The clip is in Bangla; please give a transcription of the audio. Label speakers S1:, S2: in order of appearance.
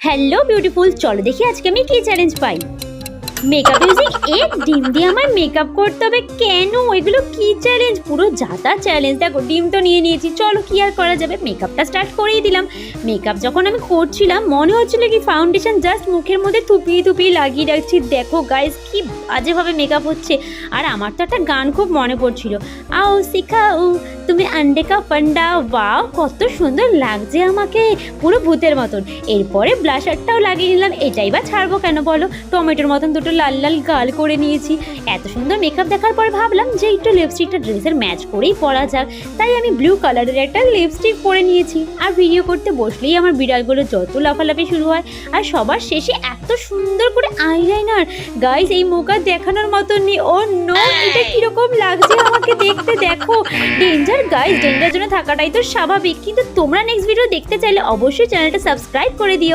S1: হ্যালো বিউটিফুল, চলো দেখি আজকে আমি কি চ্যালেঞ্জ পাই। মেকআপ ইউজিং এক ডিম দিয়ে আমার মেকআপ করতে হবে কেন? এগুলো কি চ্যালেঞ্জ? পুরো যাতা চ্যালেঞ্জ। দেখো ডিম তো নিয়ে নিয়েছি, চলো কি আর করা যাবে, মেকআপটা স্টার্ট করেই দিলাম। মেকআপ যখন আমি করছিলাম মনে হচ্ছিল কি ফাউন্ডেশন জাস্ট মুখের মধ্যে থুপিয়ে থুপিয়ে লাগিয়ে রাখছি। দেখো গাইজ কি বাজেভাবে মেকআপ হচ্ছে। আর আমার তো একটা গান খুব মনে পড়ছিল, আও শিখাও তুমি আন্ডে কা ফান্ডা। ওয়াও কত সুন্দর লাগছে আমাকে, পুরো ভূতের মতন। এরপরে ব্লাশারটাও লাগিয়ে নিলাম, এটাই বা ছাড়বো কেন বলো, টমেটোর মতন দুটো লাল লাল গাল করে নিয়েছি। এত সুন্দর মেকআপ দেখার পর ভাবলাম যে একটু লিপস্টিকটা ড্রেসের ম্যাচ করেই পরা যাক, তাই আমি ব্লু কালারের একটা লিপস্টিক পরে নিয়েছি। আর ভিডিও করতে বসলেই আমার বিড়ালগুলো যত লাফালাফি শুরু হয়। আর সবার শেষে এত সুন্দর করে আইলাইনার, গাইস এই মুখা দেখানোর মতন নেই। ও নো, এটা কিরকম লাগছে আমাকে দেখতে, দেখো ডেঞ্জার গাইস। ডেঞ্জার জন্য থাকাটাই তো স্বাভাবিক, কিন্তু তোমরা নেক্সট ভিডিও দেখতে চাইলে অবশ্যই চ্যানেলটা সাবস্ক্রাইব করে দিও।